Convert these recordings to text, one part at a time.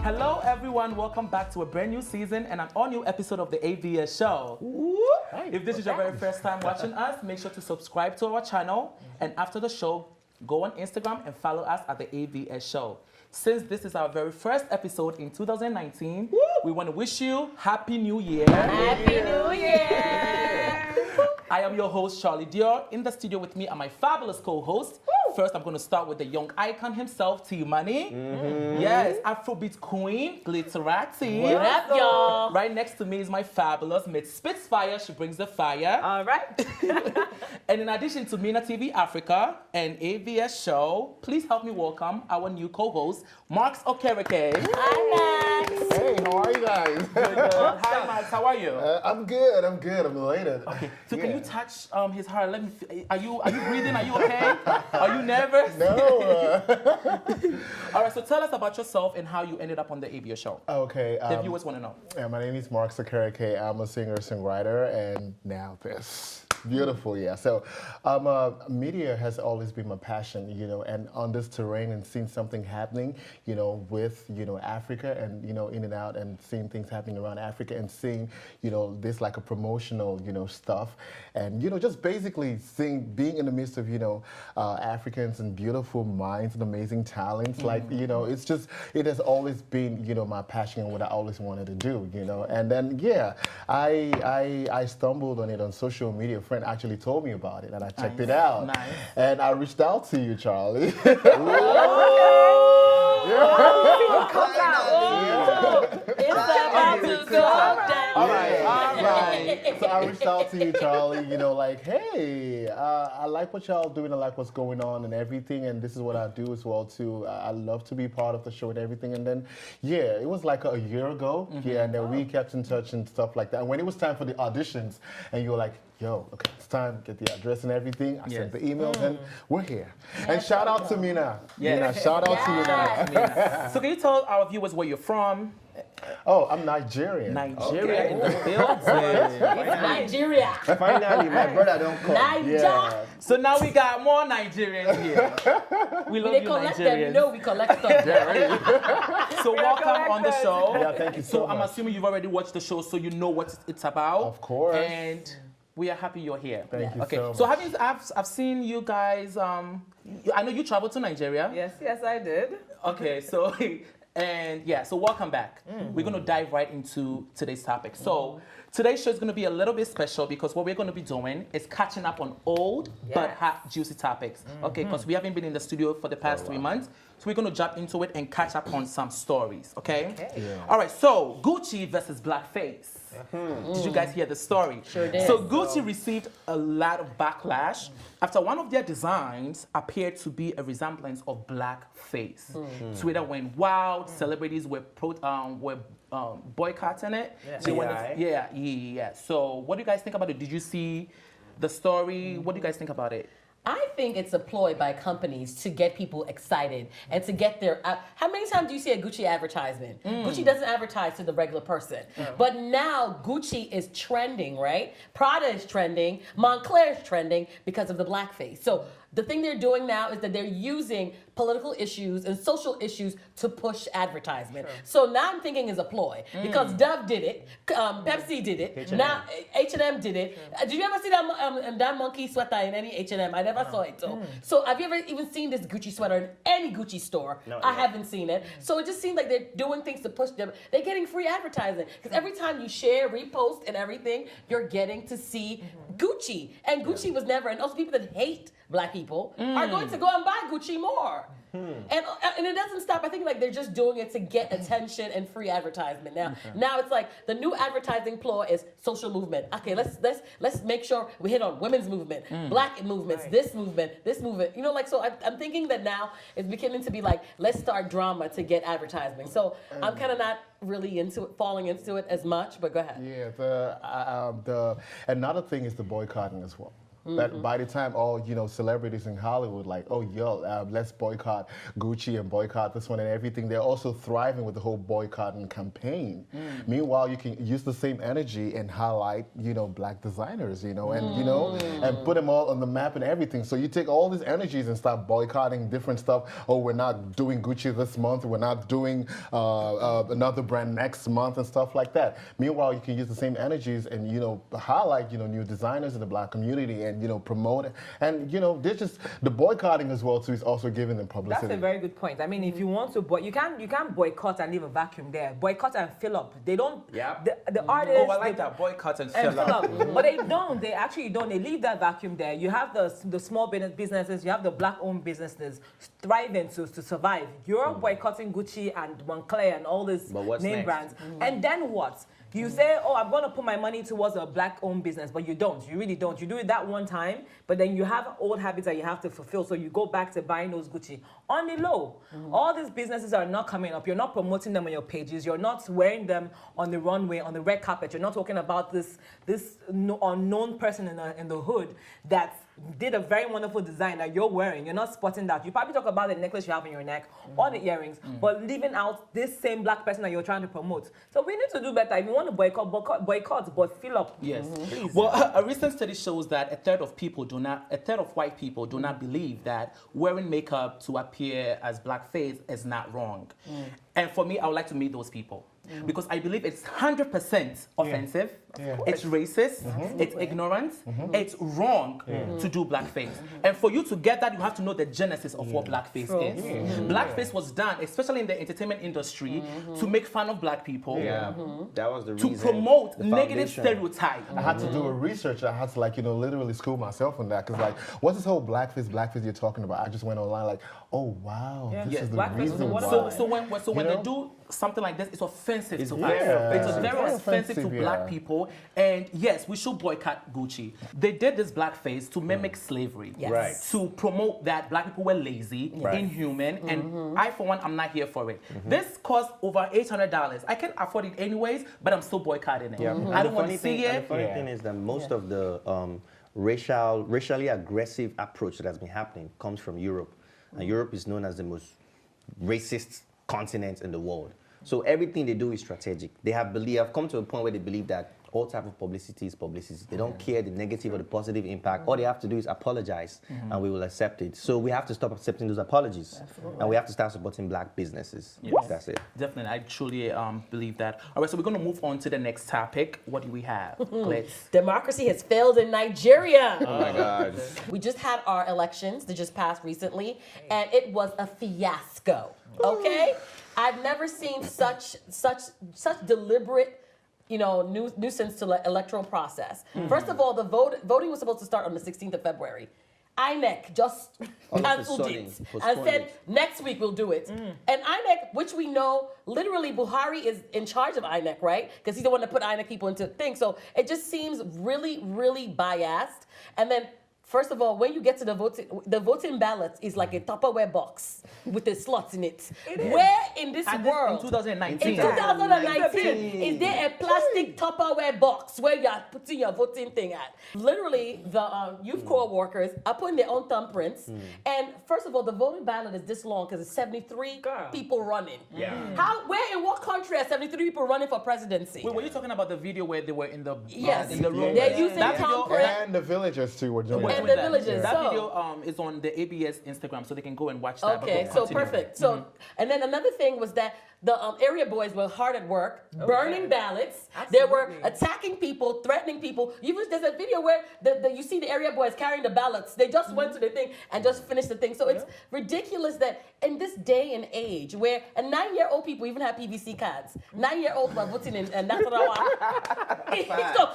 Hello, everyone. Welcome back to a brand new season and an all-new episode of the AVS show. If this is your very first time watching us, make sure to subscribe to our channel. And after the show, go on Instagram and follow us at the AVS show. Since this is our very first episode in 2019, we want to wish you Happy New Year. Happy New Year. I am your host, Charlie Dior. In the studio with me are my fabulous co-hosts. First, I'm going to start with the young icon himself, T-Money. Yes, Afrobeat queen, Glitterati. What up, y'all? Right next to me is my fabulous Miss Spitfire. She brings the fire. All right. And in addition to minatv Africa and AVS show, please help me welcome our new co-host, Marks Okereke. Hi, Max. Hey, how are you guys? Good. Hi, Max. How are you? I'm good. I'm elated. Okay. So can you touch his heart? Let me. Are you breathing? Are you okay? Are you nervous? No. All right. So tell us about yourself and how you ended up on the AVS show. Okay. The viewers want to know. Yeah, my name is Mark Sakarake. I'm a singer-songwriter, and now this. Beautiful, yeah. So, media has always been my passion, and on this terrain and seeing something happening, with, Africa and, in and out and seeing things happening around Africa and seeing, this like a promotional, stuff and, just basically being in the midst of, Africans and beautiful minds and amazing talents, like, it has always been, my passion and what I always wanted to do, and then, yeah, I stumbled on it on social media. A friend actually told me about it and I checked it out. Nice. And I reached out to you, Charlie. It's about to go down. All right. So I reached out to you, Charlie, like, hey, I like what y'all doing. I like what's going on and everything. And this is what I do as well, too. I love to be part of the show and everything. And then, yeah, it was like a year ago. Yeah, and then we kept in touch and stuff like that. And when it was time for the auditions and you were like, yo, okay, it's time, get the address and everything. I sent the emails and we're here. And shout out to Mina. Mina, shout out to you, Mina. So can you tell our viewers where you're from? Oh, I'm Nigerian. Nigeria in the building. It's Nigeria. Finally, my brother don't come. Nigeria. Yeah. So now we got more Nigerians here. We love They you, collect Nigerians. them. No, we collect them. So welcome on the show. Yeah, thank you so I'm much. assuming you've already watched the show, so you know what it's about. Of course. And we are happy you're here. Thank you okay. so much. I've seen you guys. I know you traveled to Nigeria. Yes, I did. Okay, so and yeah, so welcome back. We're gonna dive right into today's topic. So today's show is gonna be a little bit special because what we're gonna be doing is catching up on old but hot, juicy topics. Okay, because we haven't been in the studio for the past 3 months. So we're gonna jump into it and catch up on some stories, okay? Yeah. All right, so Gucci versus Blackface. Did you guys hear the story? Sure did. So Gucci received a lot of backlash after one of their designs appeared to be a resemblance of blackface. Twitter went wild. Celebrities were boycotting it. Yeah. So what do you guys think about it? Did you see the story? What do you guys think about it? I think it's a ploy by companies to get people excited and to get their. How many times do you see a Gucci advertisement? Gucci doesn't advertise to the regular person. But now Gucci is trending, right? Prada is trending. Moncler is trending because of the blackface. So the thing they're doing now is that they're using political issues and social issues to push advertisement. So now I'm thinking is a ploy because Dove did it, Pepsi did it, H&M. now H&M did it. Did you ever see that monkey sweater in any H&M? I never saw it. So have you ever even seen this Gucci sweater in any Gucci store? No, I haven't seen it. So it just seems like they're doing things to push them. They're getting free advertising because every time you share, repost, and everything, you're getting to see Gucci. And Gucci was never, and also people that hate Black people are going to go and buy Gucci more. And it doesn't stop. I think like they're just doing it to get attention and free advertisement. Now it's like the new advertising ploy is social movement. Okay, let's make sure we hit on women's movement, Black movements, this movement. So I'm thinking that now it's beginning to be like let's start drama to get advertisement. So I'm kind of not really falling into it as much. But go ahead. Yeah. The another thing is the boycotting as well. But by the time all, celebrities in Hollywood like, oh, let's boycott Gucci and boycott this one and everything, they're also thriving with the whole boycotting campaign. Meanwhile, you can use the same energy and highlight, black designers, and put them all on the map and everything. So you take all these energies and start boycotting different stuff. Oh, we're not doing Gucci this month. We're not doing another brand next month and stuff like that. Meanwhile, you can use the same energies and, highlight, new designers in the black community and, promote it. And, there's just the boycotting as well, too, is also giving them publicity. That's a very good point. I mean, if you want to, you can't boycott and leave a vacuum there. Boycott and fill up. They don't. Yeah. The artists. Oh, I like that. Boycott and fill up. But they don't. They actually don't. They leave that vacuum there. You have the small businesses. You have the black-owned businesses thriving to survive. You're boycotting Gucci and Moncler and all these name brands. And then what? You say, oh, I'm going to put my money towards a black-owned business, but you don't. You really don't. You do it that one time, but then you have old habits that you have to fulfill, so you go back to buying those Gucci. On the low, all these businesses are not coming up. You're not promoting them on your pages. You're not wearing them on the runway, on the red carpet. You're not talking about this unknown person in the hood that did a very wonderful design that you're wearing. You're not spotting that. You probably talk about the necklace you have in your neck or the earrings, but leaving out this same black person that you're trying to promote. So we need to do better. If you want to boycott, but fill up. Yes. Well, a recent study shows that a third of white people do not believe that wearing makeup to appear as blackface is not wrong. And for me, I would like to meet those people. Because I believe it's 100% offensive, it's racist, it's ignorant, it's wrong to do blackface. And for you to get that, you have to know the genesis of what blackface is. Blackface was done, especially in the entertainment industry, to make fun of black people. That was the reason. To promote negative stereotype. I had to do a research. I had to literally school myself on that. Because what's this whole blackface you're talking about? I just went online oh wow, this is the reason why. So when they do something like this, it's offensive to black people. It's very offensive to black people. And yes, we should boycott Gucci. They did this blackface to mimic slavery. To promote that black people were lazy, inhuman, and I, for one, I'm not here for it. This cost over $800. I can't afford it anyways, but I'm still boycotting it. I don't want to see it. The funny thing is that most of the racially aggressive approach that has been happening comes from Europe. And Europe is known as the most racist continent in the world. So everything they do is strategic. They have come to a point where they believe that all type of publicity is publicity. They don't care the negative or the positive impact. All they have to do is apologize, and we will accept it. So we have to stop accepting those apologies. And we have to start supporting black businesses. That's it. Definitely. I truly believe that. All right, so we're going to move on to the next topic. What do we have? Democracy has failed in Nigeria. Oh, my God. We just had our elections that just passed recently, and it was a fiasco, okay? I've never seen such deliberate nuisance to the electoral process. First of all, the voting was supposed to start on the 16th of February. INEC just canceled it and said, next week we'll do it. And INEC, which we know, literally Buhari is in charge of INEC, right? Because he's the one that put INEC people into things. So it just seems really, really biased. And then, first of all, when you get to the voting ballot is like a Tupperware box with the slots in it. Where in this world? In 2019. In 2019, is there a plastic Tupperware box where you are putting your voting thing at? Literally, the youth corps workers are putting their own thumbprints. And first of all, the voting ballot is this long because it's 73 people running. Where in what country are 73 people running for presidency? Wait, were you talking about the video where they were in the room? They're using thumbprint. And the villagers too were doing and the villages. That video is on the ABS Instagram, so they can go and watch that. Okay, so perfect. So, and then another thing was that the area boys were hard at work, burning ballots. Absolutely. They were attacking people, threatening people. There's a video where you see the area boys carrying the ballots. They just went to the thing and just finished the thing. So it's ridiculous that in this day and age where 9-year-old people even have PVC cards. 9-year-olds are voting in, and that's what I want. So,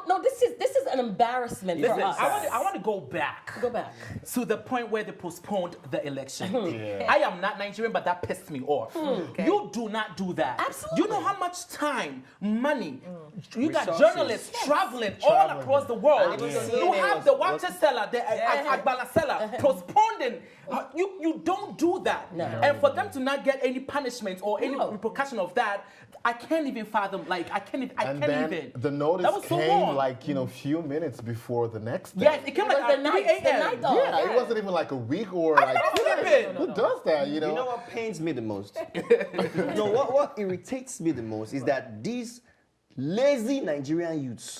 no, this is an embarrassment for us. I want to go back. Go back. To the point where they postponed the election. I am not Nigerian, but that pissed me off. You You do not do that. Absolutely. You know how much time, money, you got Resources. journalists traveling all across the world. Yeah. You have the water seller, the Agbala seller, postponing. You don't do that. No. And for them to not get any punishment or any repercussion of that, I can't even fathom. Like I can't even. The notice That was so came wrong. like few minutes before the next day. Yes, it came like at 3 a.m. Yeah, it wasn't even like a week or like. Who does that? You know what pains me the most? No, what irritates me the most is that these lazy Nigerian youths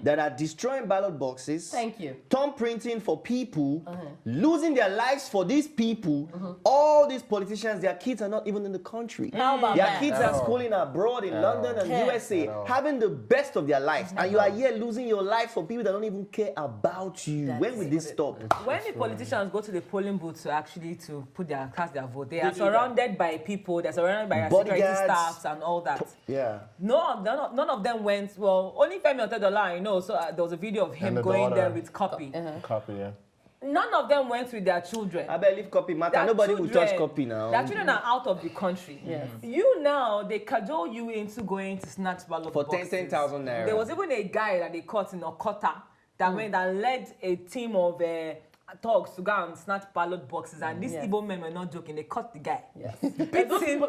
that are destroying ballot boxes, Thank you. thumb printing for people, losing their lives for these people, all these politicians, their kids are not even in the country. How about Their that? kids are schooling abroad in London and USA, having the best of their lives, and you are here losing your life for people that don't even care about you. When will this stop? When the politicians go to the polling booth to cast their vote, they are surrounded by people, they're surrounded by security staffs and all that. Yeah. None of them went, well, only Femi Otedola, so there was a video of him going there with copy. Copy, yeah. None of them went with their children. I believe copy matter. Their Nobody will touch children- copy now. Their children are out of the country. Yes. You now, they cajole you into going to snatch ballot For boxes. 10,000 naira. There was even a guy that they caught in Okota that led a team of thugs to go and snatch ballot boxes, and these Igbo men were not joking. They caught the guy. Yes. Beat him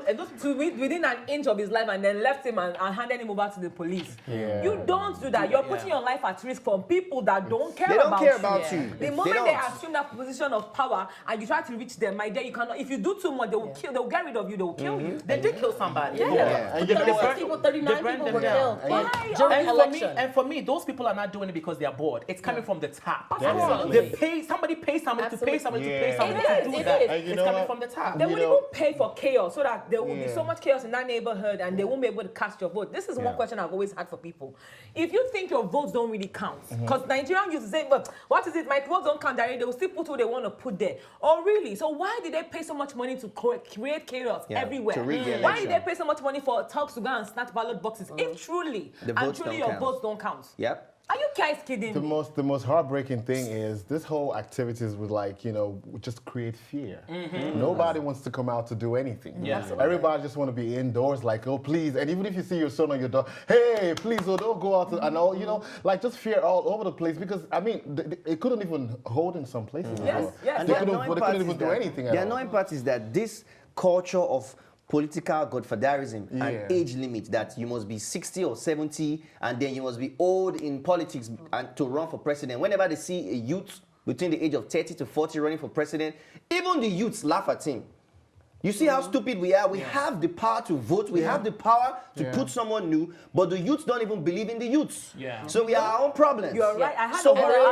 within an inch of his life, and then left him and handed him over to the police. Yeah. You don't do that. You're putting your life at risk from people that don't care They don't about care you. about you. The moment they assume that position of power and you try to reach them, my dear, you cannot. If you do too much, they will kill. They will get rid of you. They will kill you. They did kill somebody. Yeah. And you know 36 what? people, 39 burned people them were down. killed Why? during election. And for me, those people are not doing it because they are bored. It's coming from the top. Absolutely. Somebody pays somebody to pay somebody to Yeah. pay somebody It to is, do it that. is. And you It's know coming what? from the top. They You will know- even pay for chaos so that there will be Yeah. so much chaos in that neighborhood and they won't be able to cast your vote. This is one question I've always had for people. If you think your votes don't really count, because Nigerian used to say, but what is it? My votes don't count, they will still put who they want to put there. Oh, really? So why did they pay so much money to create chaos everywhere? to rig the Why did they election. pay so much money for thugs to go and snatch ballot boxes? If truly, The votes don't your count. votes don't count. Yep. Are you guys kidding The me? most heartbreaking thing is this whole activities would just create fear. Nobody wants to come out to do anything. Yeah. Everybody just want to be indoors, like, oh please. And even if you see your son on your door, hey, please, oh, don't go out. And all, just fear all over the place because it couldn't even hold in some places. Yes, yes. They the couldn't annoying even part do is that- anything at The all. annoying part is that this culture of political godfatherism Yeah. and age limit that you must be 60 or 70 and then you must be old in politics and to run for president. Whenever they see a youth between the age of 30 to 40 running for president, even the youths laugh at him. You see how stupid we are? We have the power to vote. We have the power to put someone new, but the youths don't even believe in the youths. Yeah. So we are our own problems. You're right. I had So a whole Buhari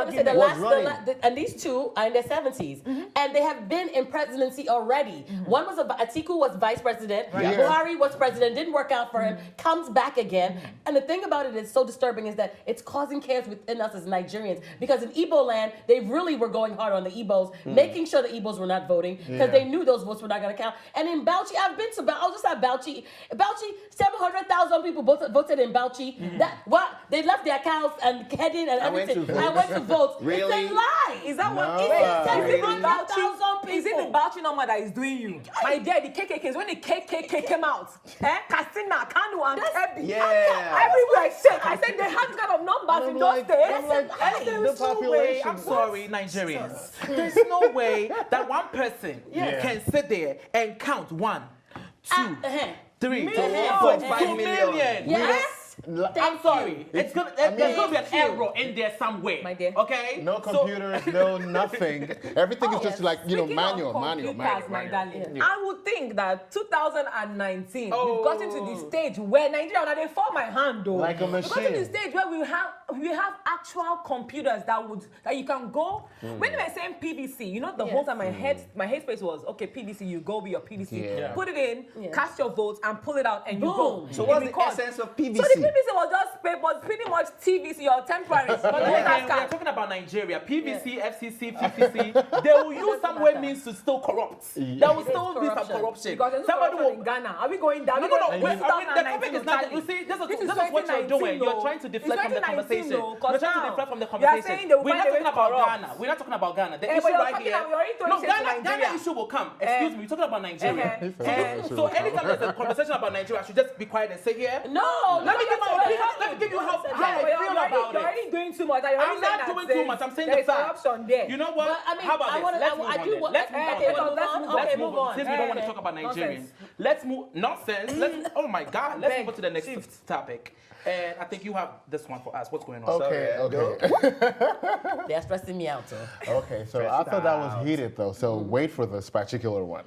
argument. And these two are in their 70s, and they have been in presidency already. One was Atiku was vice president. Yeah. Buhari was president. Didn't work out for him. Comes back again. And the thing about it is so disturbing is that it's causing chaos within us as Nigerians because in Igbo land they really were going hard on the Igbos, making sure the Igbos were not voting because they knew those votes were not going to count. And in Bauchi, I was just at Bauchi. Bauchi, 700,000 people voted in Bauchi. They left their cows and heading and everything. I went to vote. Really? It's a lie. Is that what? No. Is it the Bauchi number that is doing you? My dear, the KKKs, when the KKK came out, Katsina, Kanu, and Kebbi, Yeah. everywhere I said they had kind of numbers in those states. There's no way, I'm sorry, Nigerians. There's no way that one person can sit there and count 1, 2, 3, 1.5 million. Yes. I'm sorry. There's gonna be an error in there somewhere. My dear. Okay? No computers, no nothing. Everything is just Speaking manual. of computers, my darling, I would think that 2019, we've gotten to the stage where Nigeria, now they fall my hand though. Like a We've gotten to the machine. stage where we have actual computers that you can go. When they were saying PVC, the whole time my headspace was, okay, PVC, you go with your PVC, Yeah. put it in, Yeah. cast your votes, and pull it out, and you Boom. go. So It what's the records. essence of So PVC? the PVC was just pretty much TV, so you're temporary. But We're talking about Nigeria. PVC, FCC, PVC. They will use some way means to still corrupt. There will still be some corruption. Because somebody will in Ghana. Are we going down? No. The topic is not. You see, this is what you're doing. You're trying to deflect from the conversation. You're trying to deflect from the conversation. We're not talking about Ghana. We're not talking about Ghana. The issue right here. No, Ghana issue will come. Excuse me. We're talking about Nigeria. So anytime there's a conversation about Nigeria, I should just be quiet and sit here. No. Let me give you how I feel about it. You're already doing too much. I'm not doing too much. I'm saying the fact. You know what? How about this? Let's move on. Since we don't want to talk about Nigerians, let's move. Nonsense. Oh my God. Let's move on to the next topic. And I think you have this one for us. What's going on? Okay. They're stressing me out, though. Okay, so I thought that was heated, though. So wait for this particular one.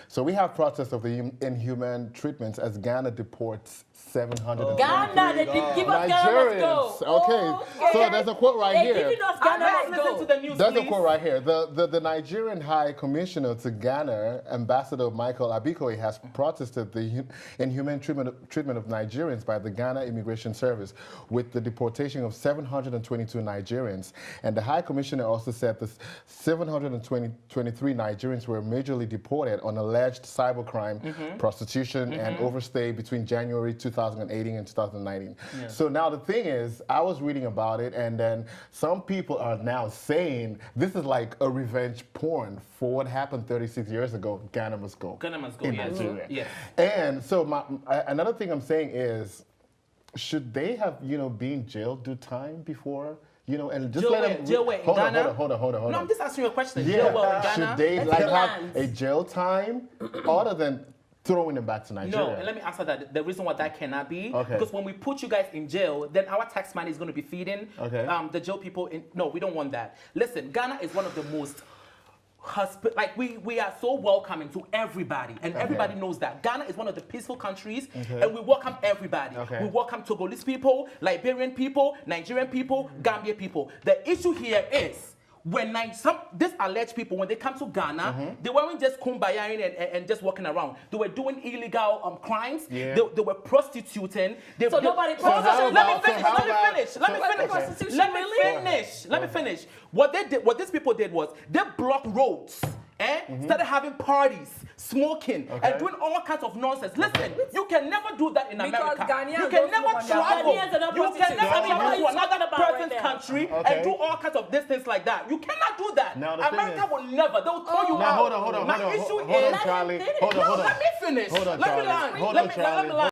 So we have protests of the inhuman treatments as Ghana deports 700. Ghana, they give us Ghana, let's go. Okay, so there's a quote right here. They're giving us Ghana, let's Listen to the news, There's please. a quote right here. The Nigerian High Commissioner to Ghana, Ambassador Michael Abikoe, has protested the inhuman treatment of Nigerians by the Ghana Immigration Service with the deportation of 722 Nigerians. And the High Commissioner also said the 723 Nigerians were majorly deported on alleged cybercrime, prostitution, and overstay between January 2018 and 2019. Yeah. So now the thing is, I was reading about it, and then some people are now saying this is like a revenge porn for what happened 36 years ago. Ghana must go. Ghana must go. In Nigeria. Yes. And so another thing I'm saying is, should they have been jailed, do time before? And just let them. Jail where? In Ghana? Hold on. No, I'm just asking you a question. Yeah. Jail where in Ghana? Should they have a jail time other than throwing them back to Nigeria? No, and let me answer that. The reason why that cannot be, because when we put you guys in jail, then our tax money is going to be feeding the jail people. No, we don't want that. Listen, Ghana is one of the most we are so welcoming to everybody, and everybody knows that. Ghana is one of the peaceful countries, and we welcome everybody. We welcome Togolese people, Liberian people, Nigerian people, Gambian people. The issue here is when these alleged people, when they come to Ghana, they weren't just kumbayaing and just walking around. They were doing illegal crimes. Yeah. They were prostituting. Let me finish. What these people did was they blocked roads. Started having parties, smoking, and doing all kinds of nonsense. Listen, you can never do that in America. You can never travel. You can never travel to another person's country and do all kinds of these things like that. You cannot do that. America will never. They'll throw you out. Hold on, My issue is... Charlie. Let me finish. Let me land.